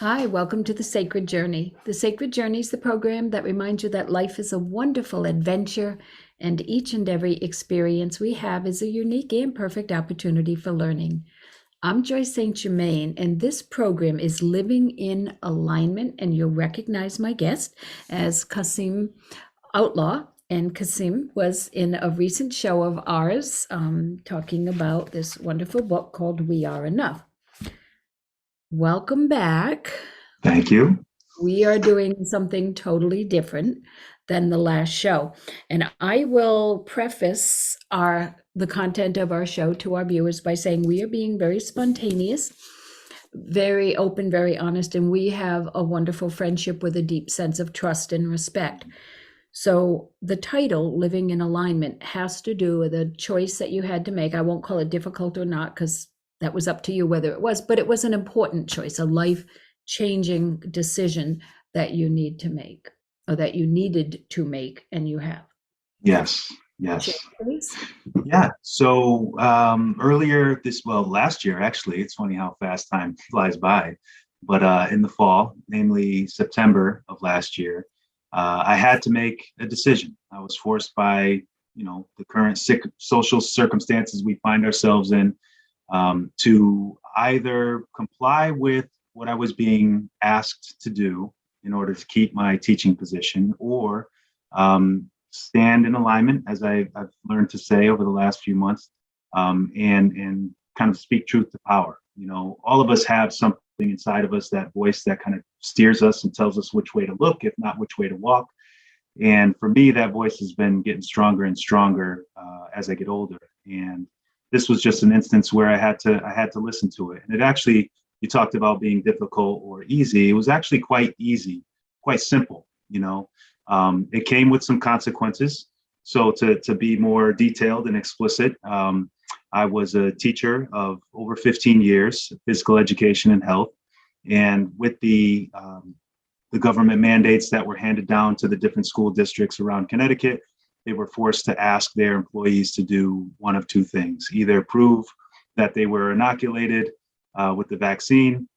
Hi, welcome to The Sacred Journey. The Sacred Journey is the program that reminds you that life is a wonderful adventure and each and every experience we have is a unique and perfect opportunity for learning. I'm Joyce St. Germain, and this program is Living in Alignment, and you'll recognize my guest as Kasim Outlaw. And Kasim was in a recent show of ours talking about this wonderful book called We Are Enough. Welcome back. Thank you. We are doing something totally different than the last show. And I will preface the content of our show to our viewers by saying we are being very spontaneous, very open, very honest, and we have a wonderful friendship with a deep sense of trust and respect. So the title, Living in Alignment, has to do with a choice that you had to make. I won't call it difficult or not, because that was up to you whether it was, but it was an important choice, a life-changing decision that you need to make, or that you needed to make, and you have. Yes, Share, yes. please. Yeah. So last year, actually, it's funny how fast time flies by. But in the fall, namely September of last year, I had to make a decision. I was forced by, the current social circumstances we find ourselves in, to either comply with what I was being asked to do in order to keep my teaching position, or stand in alignment, as I've learned to say over the last few months, and kind of speak truth to power. All of us have something inside of us, that voice that kind of steers us and tells us which way to look, if not which way to walk. And for me, that voice has been getting stronger and stronger as I get older. And this was just an instance where I had to listen to it. And it actually, you talked about being difficult or easy. It was actually quite easy, quite simple. It came with some consequences. So to be more detailed and explicit, I was a teacher of over 15 years, physical education and health. And with the government mandates that were handed down to the different school districts around Connecticut, they were forced to ask their employees to do one of two things: either prove that they were inoculated with the vaccine,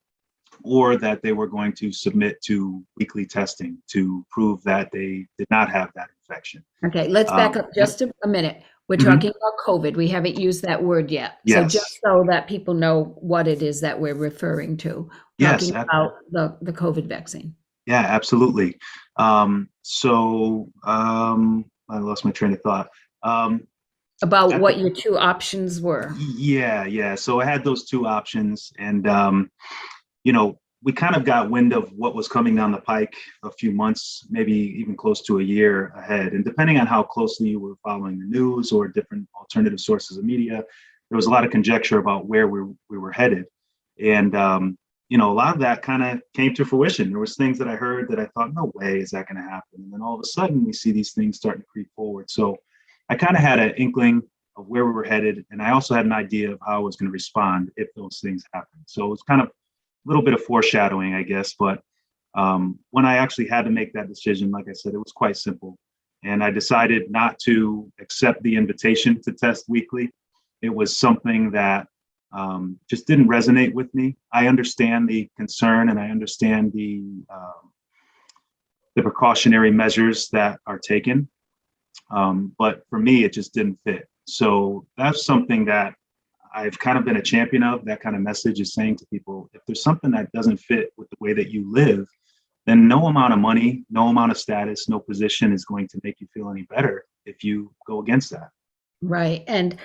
or that they were going to submit to weekly testing to prove that they did not have that infection. Okay, let's back up Yep. just a minute. We're Mhm. talking about COVID. We haven't used that word yet. So just Yes. so that people know what it is that we're referring to, Yes. talking about the COVID vaccine. Yeah, absolutely. I lost my train of thought. About At the what your two options were. Yeah. So I had those two options, and we kind of got wind of what was coming down the pike a few months, maybe even close to a year ahead. And depending on how closely you were following the news or different alternative sources of media, there was a lot of conjecture about where we were headed. And a lot of that kind of came to fruition. There was things that I heard that I thought, no way is that going to happen. And then all of a sudden we see these things starting to creep forward. So I kind of had an inkling of where we were headed. And I also had an idea of how I was going to respond if those things happened. So it was kind of a little bit of foreshadowing, I guess. But when I actually had to make that decision, like I said, it was quite simple. And I decided not to accept the invitation to test weekly. It was something that just didn't resonate with me. I understand the concern, and I understand the precautionary measures that are taken. But for me, it just didn't fit. So that's something that I've kind of been a champion of. That kind of message is saying to people, if there's something that doesn't fit with the way that you live, then no amount of money, no amount of status, no position is going to make you feel any better if you go against that. Right. And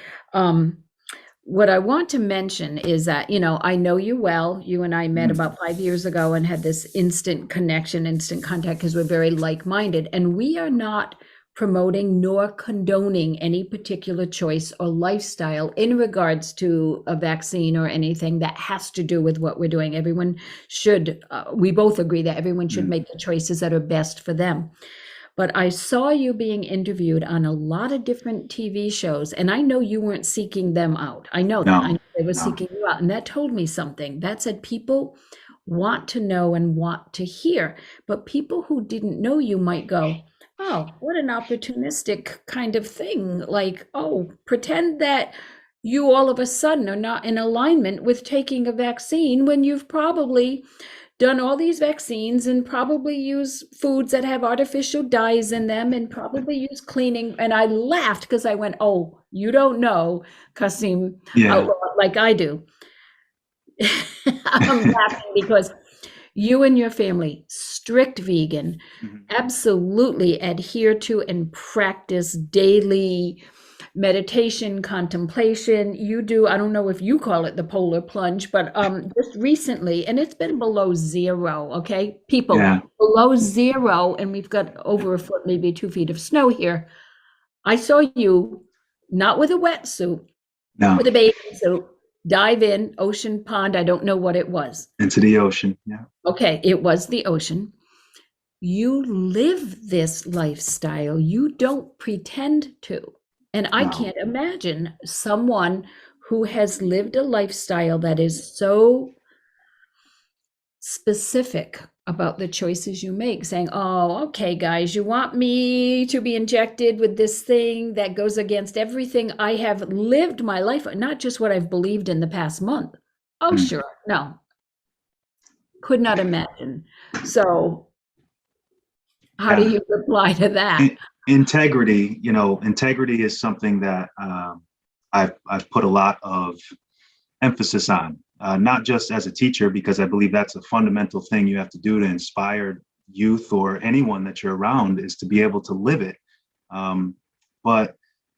what I want to mention is that, I know you well. You and I met Mm. about 5 years ago and had this instant connection, instant contact, because we're very like-minded. And we are not promoting nor condoning any particular choice or lifestyle in regards to a vaccine or anything that has to do with what we're doing. Everyone should, we both agree that everyone should Mm. make the choices that are best for them. But I saw you being interviewed on a lot of different TV shows, and I know you weren't seeking them out. I know that. I No, know they were no. seeking you out, and that told me something. That said, people want to know and want to hear, but people who didn't know you might go, "Oh, what an opportunistic kind of thing." Like, "Oh, pretend that you all of a sudden are not in alignment with taking a vaccine when you've probably done all these vaccines and probably use foods that have artificial dyes in them and probably use cleaning. And I laughed because I went, oh, you don't know Kasim Yeah. Outlaw like I do. I'm laughing because you and your family, strict vegan, Mhm. absolutely adhere to and practice daily meditation, contemplation. You do, I don't know if you call it the polar plunge, but just recently, and it's been below zero, okay? People, Yeah. below zero, and we've got over a foot, maybe 2 feet of snow here. I saw you, not with a wetsuit, No. with a bathing suit, dive in, ocean, pond, I don't know what it was. Into the ocean. Yeah. Okay, it was the ocean. You live this lifestyle. You don't pretend to. And I No. can't imagine someone who has lived a lifestyle that is so specific about the choices you make, saying, oh, okay, guys, you want me to be injected with this thing that goes against everything I have lived my life, not just what I've believed in the past month. Oh, Mm. sure. No, could not imagine. So, how do Yeah. you reply to that? Integrity, integrity is something that I've put a lot of emphasis on, not just as a teacher, because I believe that's a fundamental thing you have to do to inspire youth or anyone that you're around, is to be able to live it. But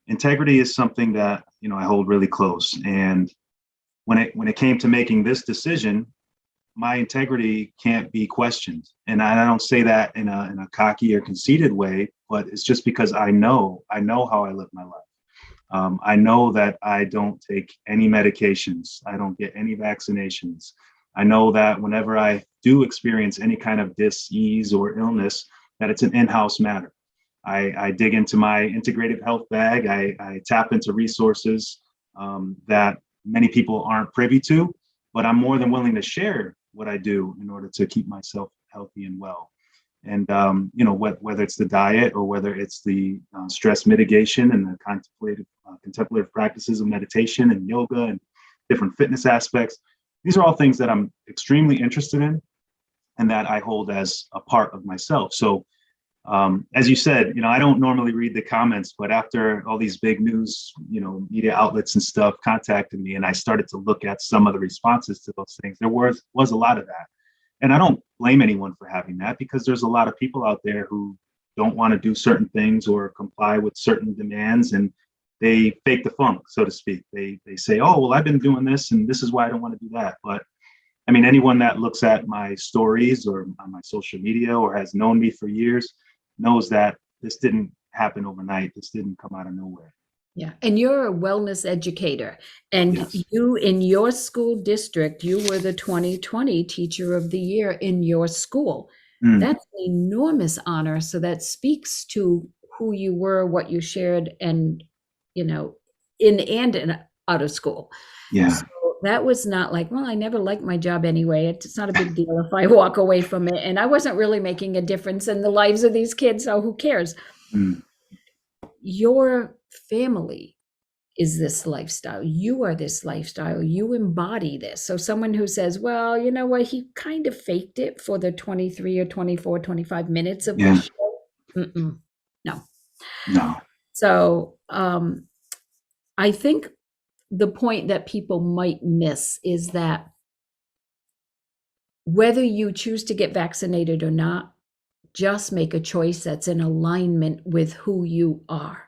integrity is something that I hold really close. And when it came to making this decision, my integrity can't be questioned. And I don't say that in a cocky or conceited way, but it's just because I know how I live my life. I know that I don't take any medications. I don't get any vaccinations. I know that whenever I do experience any kind of dis-ease or illness, that it's an in-house matter. I dig into my integrative health bag. I tap into resources that many people aren't privy to, but I'm more than willing to share what I do in order to keep myself healthy and well. And whether it's the diet or whether it's the stress mitigation and the contemplative practices of meditation and yoga and different fitness aspects, these are all things that I'm extremely interested in and that I hold as a part of myself. So as you said, I don't normally read the comments, but after all these big news, media outlets and stuff contacted me, and I started to look at some of the responses to those things, there was a lot of that. And I don't blame anyone for having that, because there's a lot of people out there who don't want to do certain things or comply with certain demands, and they fake the funk, so to speak. They say, oh, well, I've been doing this and this is why I don't want to do that. But I mean, anyone that looks at my stories or on my social media or has known me for years knows that this didn't happen overnight. This didn't come out of nowhere. Yeah, and you're a wellness educator, and Yes. you, in your school district, you were the 2020 Teacher of the Year in your school. Mm, That's an enormous honor. So that speaks to who you were, what you shared, and in and out of school. yeah. So that was not like, well, I never liked my job anyway. It's not a big deal if I walk away from it. And I wasn't really making a difference in the lives of these kids, so who cares? Mm, Your family is this lifestyle. You are this lifestyle. You embody this. So someone who says, well, you know what, he kind of faked it for the 23 or 24, 25 minutes of yeah. this show. Mm-mm, no. No. So I think the point that people might miss is that whether you choose to get vaccinated or not, just make a choice that's in alignment with who you are,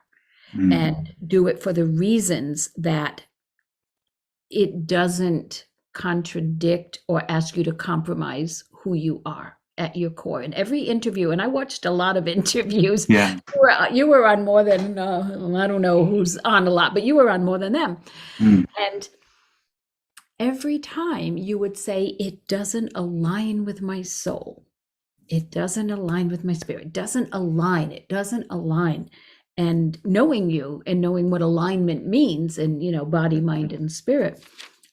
Mm, and do it for the reasons that it doesn't contradict or ask you to compromise who you are at your core. In every interview, and I watched a lot of interviews, yeah. you were on more than, I don't know who's on a lot, but you were on more than them. Mm, And every time you would say, it doesn't align with my soul. It doesn't align with my spirit. It doesn't align. And knowing you and knowing what alignment means, and body, mind, and spirit,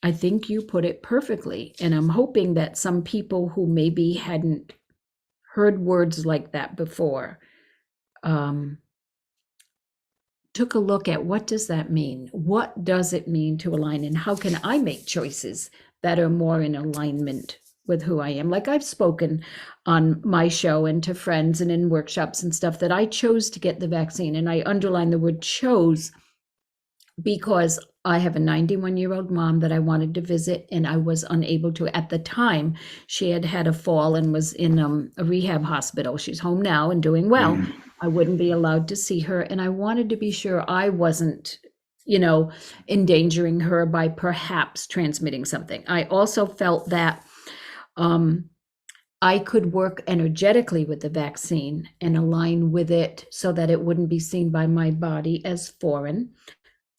I think you put it perfectly. And I'm hoping that some people who maybe hadn't heard words like that before took a look at, what does that mean? What does it mean to align? And how can I make choices that are more in alignment with who I am. Like I've spoken on my show and to friends and in workshops and stuff that I chose to get the vaccine. And I underline the word chose because I have a 91-year-old mom that I wanted to visit and I was unable to. At the time, she had had a fall and was in a rehab hospital. She's home now and doing well. Mhm. I wouldn't be allowed to see her. And I wanted to be sure I wasn't, you know, endangering her by perhaps transmitting something. I also felt that um, I could work energetically with the vaccine and align with it so that it wouldn't be seen by my body as foreign.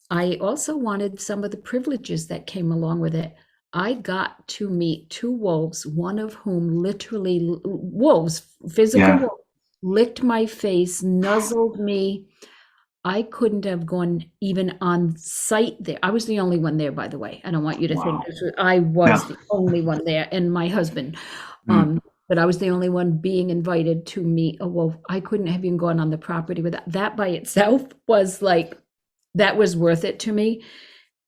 I also wanted some of the privileges that came along with it. I got to meet two wolves, one of whom literally, wolves, physical Yeah. wolves, licked my face, nuzzled me. I couldn't have gone even on site there. I was the only one there, by the way. I don't want you to think Wow. this was, I was Yeah. the only one there, and my husband. Mm. But I was the only one being invited to meet a wolf. I couldn't have even gone on the property with that. That by itself was like, that was worth it to me.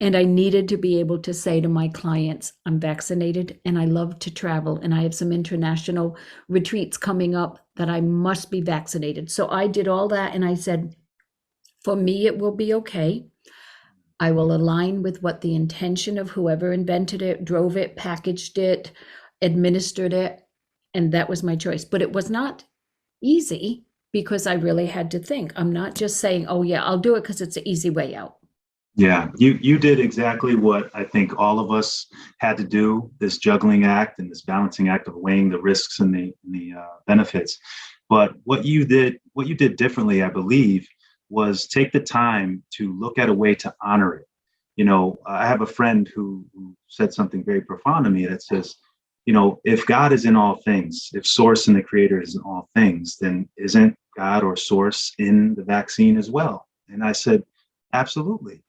And I needed to be able to say to my clients, I'm vaccinated and I love to travel. And I have some international retreats coming up that I must be vaccinated. So I did all that. And I said, for me, it will be okay. I will align with what the intention of whoever invented it, drove it, packaged it, administered it. And that was my choice. But it was not easy because I really had to think. I'm not just saying, oh, yeah, I'll do it because it's an easy way out. Yeah, you did exactly what I think all of us had to do, this juggling act and this balancing act of weighing the risks and the benefits. But what you did differently, I believe, was take the time to look at a way to honor it. You know, I have a friend who said something very profound to me that says, you know, if God is in all things, if source and the creator is in all things, then isn't God or source in the vaccine as well? And I said, absolutely.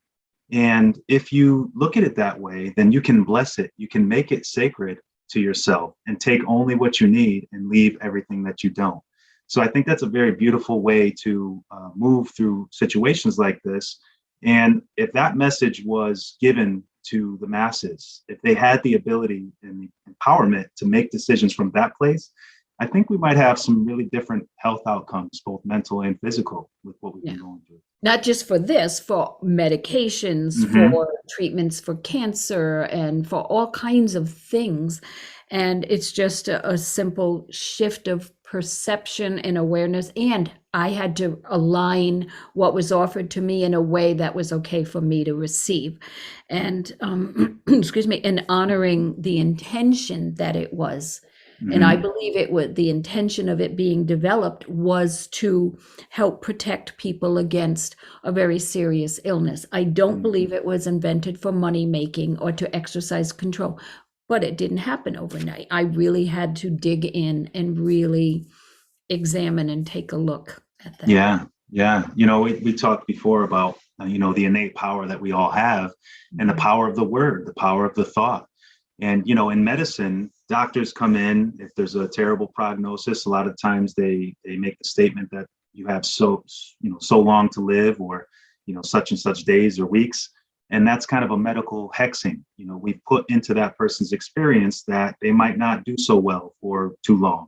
And if you look at it that way, then you can bless it. You can make it sacred to yourself and take only what you need and leave everything that you don't. So I think that's a very beautiful way to move through situations like this. And if that message was given to the masses, if they had the ability and the empowerment to make decisions from that place, I think we might have some really different health outcomes, both mental and physical, with what we've Yeah. been going through. Not just for this, for medications, Hmm. for treatments for cancer, and for all kinds of things. And it's just a simple shift of perception and awareness. And I had to align what was offered to me in a way that was okay for me to receive. And excuse me, and honoring the intention that it was. And I Hmm. believe it was the intention of it being developed was to help protect people against a very serious illness. I don't believe it was invented for money making or to exercise control, but it didn't happen overnight. I really had to dig in and really examine and take a look at that. Yeah, yeah. You know, we talked before about, you know, the innate power that we all have and the Mhm. power of the word, the power of the thought. And, you know, in medicine, doctors come in, if there's a terrible prognosis, a lot of times they make the statement that you have so long to live, or, you know, such and such days or weeks. And that's kind of a medical hexing. You know, we put into that person's experience that they might not do so well for too long.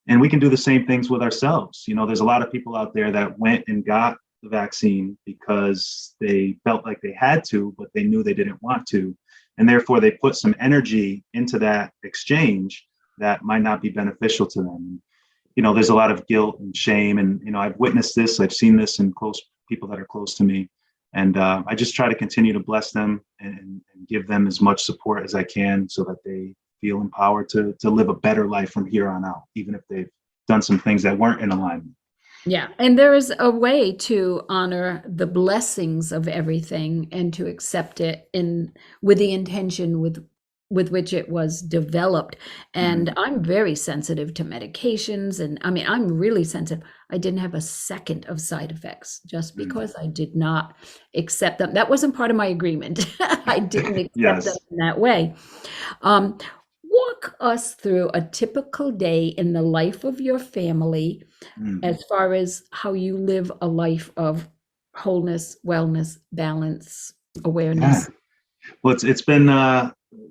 And we can do the same things with ourselves. You know, there's a lot of people out there that went and got the vaccine because they felt like they had to, but they knew they didn't want to. And therefore, they put some energy into that exchange that might not be beneficial to them. You know, there's a lot of guilt and shame. And, you know, I've witnessed this, I've seen this in close people that are close to me. And I just try to continue to bless them and give them as much support as I can so that they feel empowered to live a better life from here on out, even if they've done some things that weren't in alignment. Yeah, and there is a way to honor the blessings of everything and to accept it in with the intention with which it was developed. And Mhm. I'm very sensitive to medications, and I mean, I'm really sensitive. I didn't have a second of side effects just Mhm. because I did not accept them. That wasn't part of my agreement. I didn't accept them Yes. in that way. Um, Walk us through a typical day in the life of your family Mm. as far as how you live a life of wholeness, wellness, balance, Yeah. awareness. Well, it's been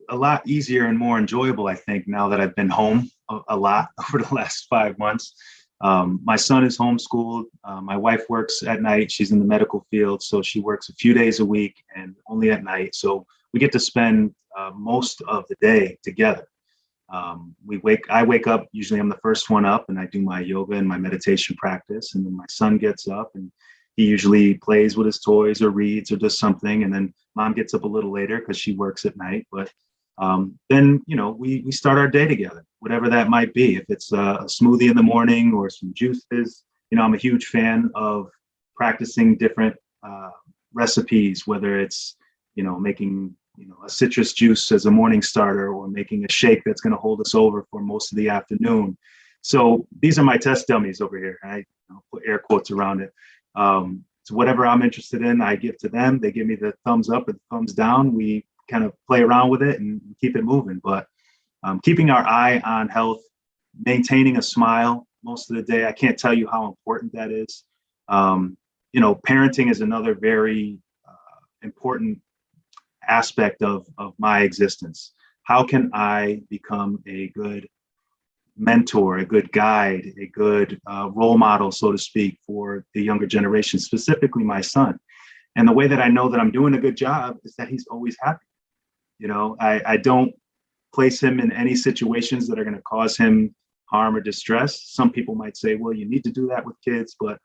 a lot easier and more enjoyable, I think, now that I've been home a lot over the last 5 months. My son is homeschooled. My wife works at night. She's in the medical field, so she works a few days a week and only at night. So we get to spend most of the day together. I wake up, usually I'm the first one up, and I do my yoga and my meditation practice. And then my son gets up and he usually plays with his toys or reads or does something. And then mom gets up a little later because she works at night. But then, we start our day together, whatever that might be. If it's a smoothie in the morning or some juices, I'm a huge fan of practicing different recipes, whether it's, making a citrus juice as a morning starter or making a shake that's going to hold us over for most of the afternoon. So these are my test dummies over here. I put air quotes around it. So whatever I'm interested in, I give to them. They give me the thumbs up or the thumbs down. We kind of play around with it and keep it moving. But keeping our eye on health, maintaining a smile most of the day, I can't tell you how important that is. Parenting is another very important aspect of my existence. How can I become a good mentor, a good guide, a good role model, so to speak, for the younger generation, specifically my son? And the way that I know that I'm doing a good job is that he's always happy. I don't place him in any situations that are going to cause him harm or distress. Some people might say, well, you need to do that with kids, but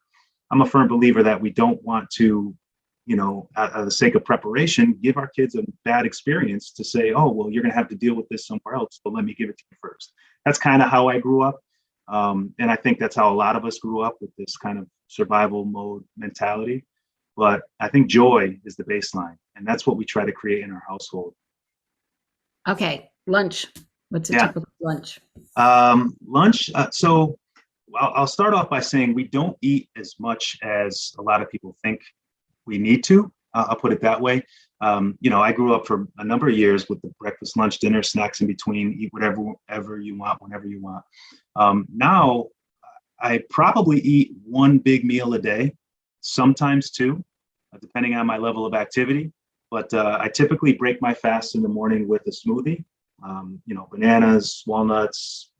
I'm a firm believer that we don't want to, at the sake of preparation, give our kids a bad experience to say, oh, well, you're going to have to deal with this somewhere else, but let me give it to you first. That's kind of how I grew up. And I think that's how a lot of us grew up, with this kind of survival mode mentality. But I think joy is the baseline, and that's what we try to create in our household. Okay, lunch. What's a typical lunch? Lunch. So I'll start off by saying we don't eat as much as a lot of people think we need to. I'll put it that way. I grew up for a number of years with the breakfast, lunch, dinner, snacks in between. Eat whatever you want, whenever you want. Now, I probably eat one big meal a day, sometimes two, depending on my level of activity. But I typically break my fast in the morning with a smoothie. Bananas, walnuts,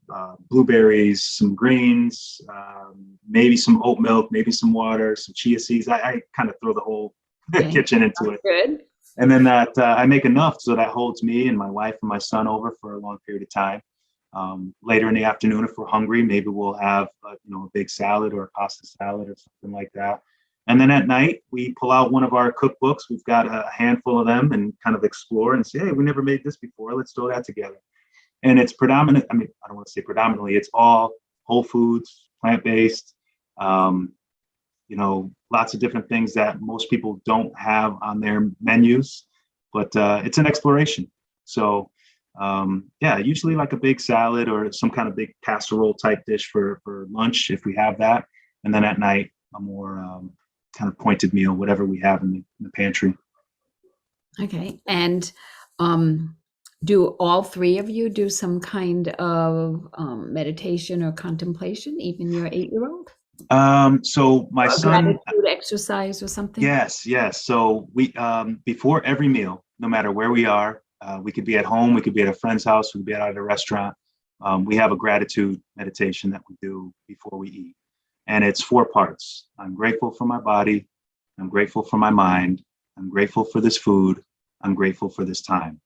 blueberries, some greens, maybe some oat milk, maybe some water, some chia seeds. I kind of throw the whole kitchen into it. Good. And then that I make enough so that holds me and my wife and my son over for a long period of time. Later in the afternoon, if we're hungry, maybe we'll have a big salad or a pasta salad or something like that. And then at night, we pull out one of our cookbooks. We've got a handful of them and kind of explore and say, hey, we never made this before. Let's throw that together. And it's predominant. I mean, I don't want to say predominantly. It's all whole foods, plant-based, lots of different things that most people don't have on their menus, but it's an exploration. So usually like a big salad or some kind of big casserole type dish for lunch, if we have that. And then at night, a more kind of pointed meal, whatever we have in the pantry. Okay. And do all three of you do some kind of meditation or contemplation, even your 8-year-old? So my son, gratitude exercise or something? Yes. So we before every meal, no matter where we are, we could be at home, we could be at a friend's house, we could be out at a restaurant. We have a gratitude meditation that we do before we eat. And it's 4 parts. I'm grateful for my body. I'm grateful for my mind. I'm grateful for this food. I'm grateful for this time.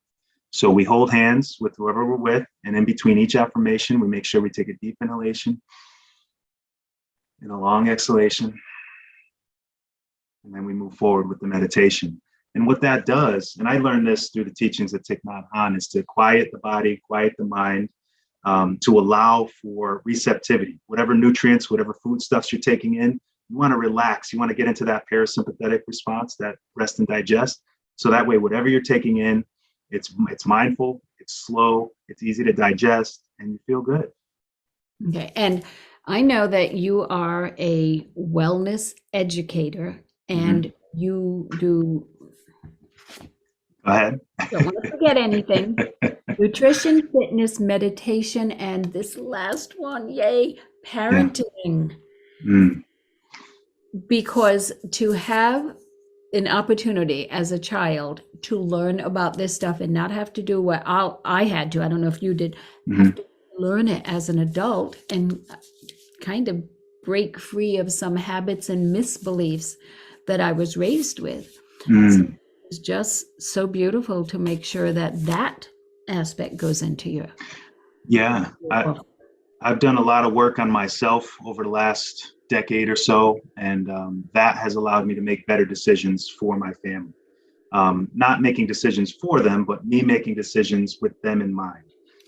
So we hold hands with whoever we're with. And in between each affirmation, we make sure we take a deep inhalation and a long exhalation. And then we move forward with the meditation. And what that does, and I learned this through the teachings of Thich Nhat Hanh, is to quiet the body, quiet the mind, to allow for receptivity. Whatever nutrients, whatever foodstuffs you're taking in, you want to relax. You want to get into that parasympathetic response, that rest and digest. So that way, whatever you're taking in, it's mindful, it's slow, it's easy to digest, and you feel good. Okay. And I know that you are a wellness educator, and you do. Go ahead. Don't want to forget anything. Nutrition, fitness, meditation, and this last one, yay, parenting. Yeah. Because to have an opportunity as a child to learn about this stuff and not have to do what I had to, I don't know if you did, have to learn it as an adult and kind of break free of some habits and misbeliefs that I was raised with. So Mm. it's just so beautiful to make sure that that aspect goes into your. Yeah, I've done a lot of work on myself over the last decade or so, and that has allowed me to make better decisions for my family. Not making decisions for them, but me making decisions with them in mind.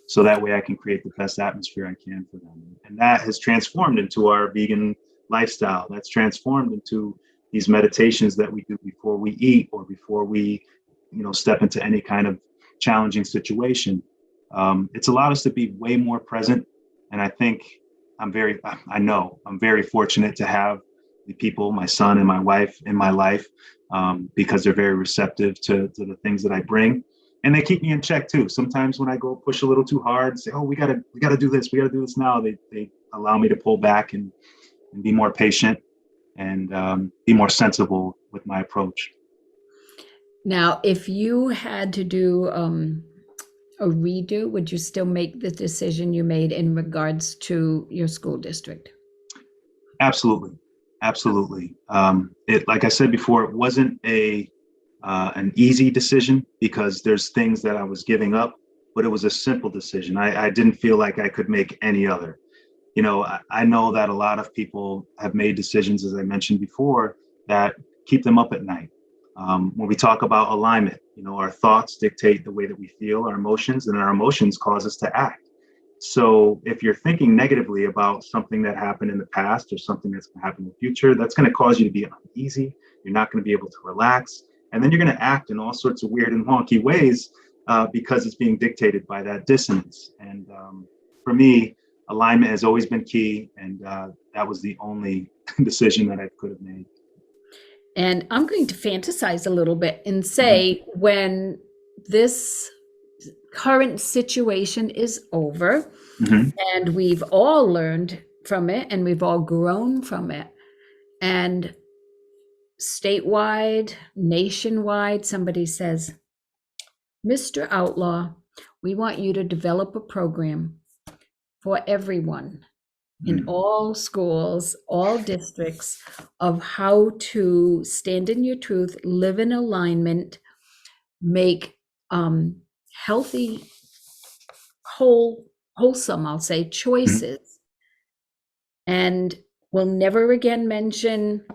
So that way I can create the best atmosphere I can for them. And that has transformed into our vegan lifestyle. That's transformed into these meditations that we do before we eat or before we, step into any kind of challenging situation. It's allowed us to be way more present. And I think I know I'm very fortunate to have the people, my son and my wife in my life, because they're very receptive to the things that I bring. And they keep me in check too. Sometimes when I go push a little too hard, say, "Oh, we gotta do this. We gotta do this now." They allow me to pull back and be more patient and be more sensible with my approach. Now, if you had to do a redo, would you still make the decision you made in regards to your school district? Absolutely, absolutely. It, like I said before, it wasn't an easy decision because there's things that I was giving up, but it was a simple decision. I didn't feel like I could make any other. I know that a lot of people have made decisions, as I mentioned before, that keep them up at night. When we talk about alignment, our thoughts dictate the way that we feel, our emotions, and our emotions cause us to act. So if you're thinking negatively about something that happened in the past or something that's going to happen in the future, that's going to cause you to be uneasy. You're not going to be able to relax. And then you're going to act in all sorts of weird and wonky ways because it's being dictated by that dissonance. And for me, alignment has always been key. And that was the only decision that I could have made. And I'm going to fantasize a little bit and Mhm. say when this current situation is over Mhm. and we've all learned from it and we've all grown from it, and statewide, nationwide, somebody says, "Mr. Outlaw, we want you to develop a program for everyone in Mhm. all schools, all districts, of how to stand in your truth, live in alignment, make healthy, wholesome, I'll say, Mhm. choices, and we'll never again mention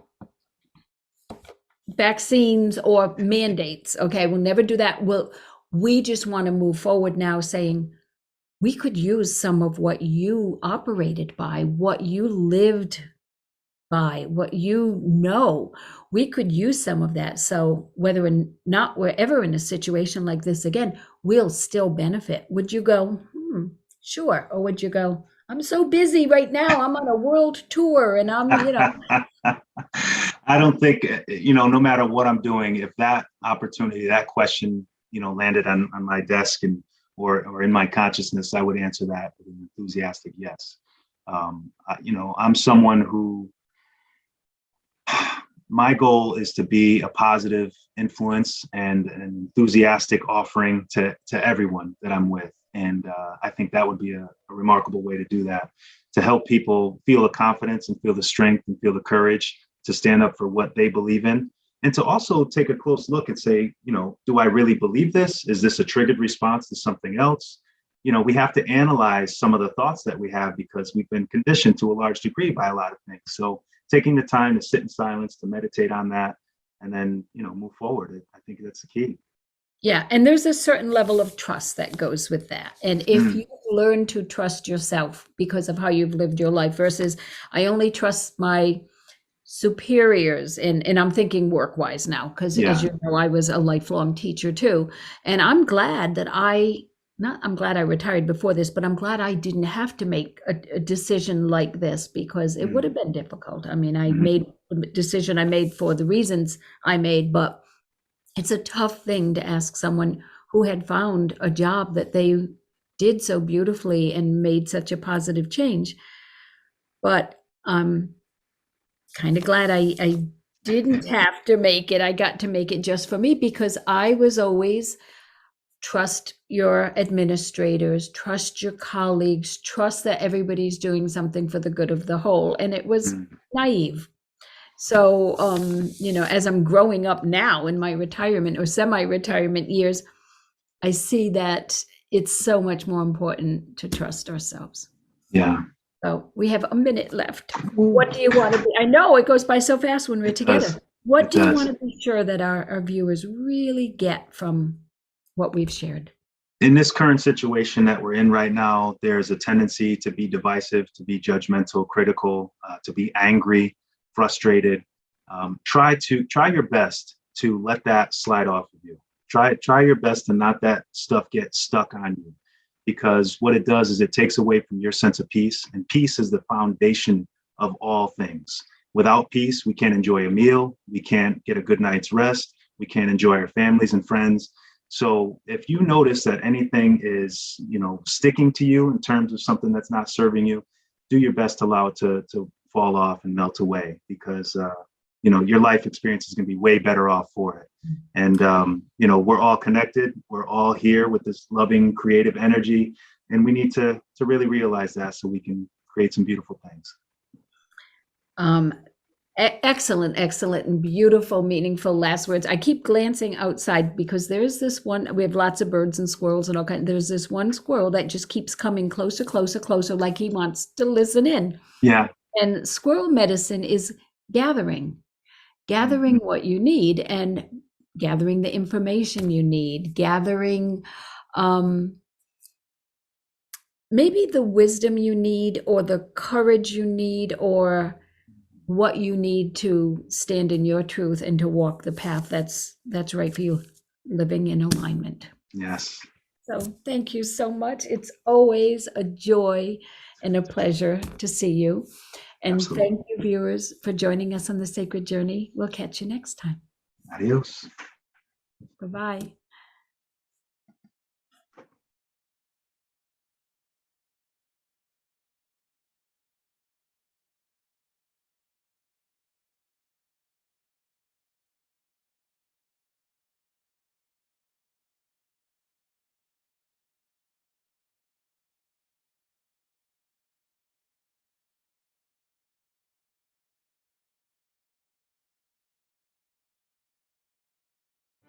vaccines or mandates. Okay, we'll never do that. We just want to move forward now saying we could use some of what you operated by, what you lived by, what you know. We could use some of that. So whether or not we're ever in a situation like this again, we'll still benefit." Would you go, sure? Or would you go, "I'm so busy right now. I'm on a world tour and I don't think, no matter what I'm doing, if that opportunity, that question, landed on my desk or in my consciousness, I would answer that with an enthusiastic yes. I'm someone who my goal is to be a positive influence and an enthusiastic offering to everyone that I'm with. And I think that would be a remarkable way to do that, to help people feel the confidence and feel the strength and feel the courage to stand up for what they believe in. And to also take a close look and say, do I really believe this? Is this a triggered response to something else? We have to analyze some of the thoughts that we have because we've been conditioned to a large degree by a lot of things. So taking the time to sit in silence, to meditate on that, and then, move forward. I think that's the key. Yeah, and there's a certain level of trust that goes with that. And if Mm. you learn to trust yourself because of how you've lived your life versus I only trust my superiors, and I'm thinking work-wise now, because as Yeah. you know, I was a lifelong teacher too. And I'm glad that I'm glad I retired before this, but I'm glad I didn't have to make a decision like this because it would Mm. have been difficult. I mean, I Mhm. made the decision I made for the reasons I made, but it's a tough thing to ask someone who had found a job that they did so beautifully and made such a positive change. But I'm kind of glad I didn't have to make it. I got to make it just for me because I was always trust your administrators, trust your colleagues, trust that everybody's doing something for the good of the whole. And it was Mm, naive. So, as I'm growing up now in my retirement or semi-retirement years, I see that it's so much more important to trust ourselves. yeah, So we have a minute left. What do you want to be? I know it goes by so fast when we're it together. does. What It do you want does. to be sure that our viewers really get from what we've shared? In this current situation that we're in right now, there's a tendency to be divisive, to be judgmental, critical, to be angry, frustrated. Try your best to let that slide off of you. Try your best to not that stuff get stuck on you, because what it does is it takes away from your sense of peace, and peace is the foundation of all things. Without peace, we can't enjoy a meal, we can't get a good night's rest, we can't enjoy our families and friends. So if you notice that anything is, sticking to you in terms of something that's not serving you, do your best to allow it to fall off and melt away, because your life experience is going to be way better off for it. And we're all connected. We're all here with this loving, creative energy, and we need to really realize that so we can create some beautiful things. Um, Excellent, excellent, and beautiful, meaningful last words. I keep glancing outside because there's this one. We have lots of birds and squirrels and all kinds. There's this one squirrel that just keeps coming closer, closer, closer, like he wants to listen in. Yeah. And Squirrel Medicine is gathering what you need and gathering the information you need, gathering maybe the wisdom you need or the courage you need or what you need to stand in your truth and to walk the path that's right for you, living in alignment. Yes. So thank you so much. It's always a joy and a pleasure to see you. And Absolutely. thank you, viewers, for joining us on the Sacred Journey. We'll catch you next time. Adios. Bye-bye.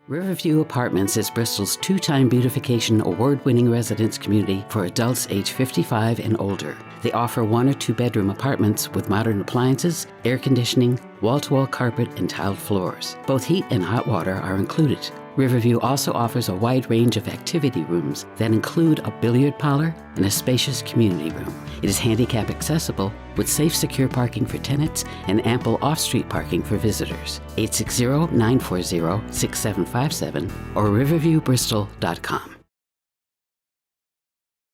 Riverview Apartments is Bristol's two-time beautification award-winning residence community for adults age 55 and older. They offer 1 or 2 bedroom apartments with modern appliances, air conditioning, wall-to-wall carpet, and tiled floors. Both heat and hot water are included. Riverview also offers a wide range of activity rooms that include a billiard parlor and a spacious community room. It is handicap accessible with safe, secure parking for tenants and ample off-street parking for visitors. 860-940-6757 or riverviewbristol.com.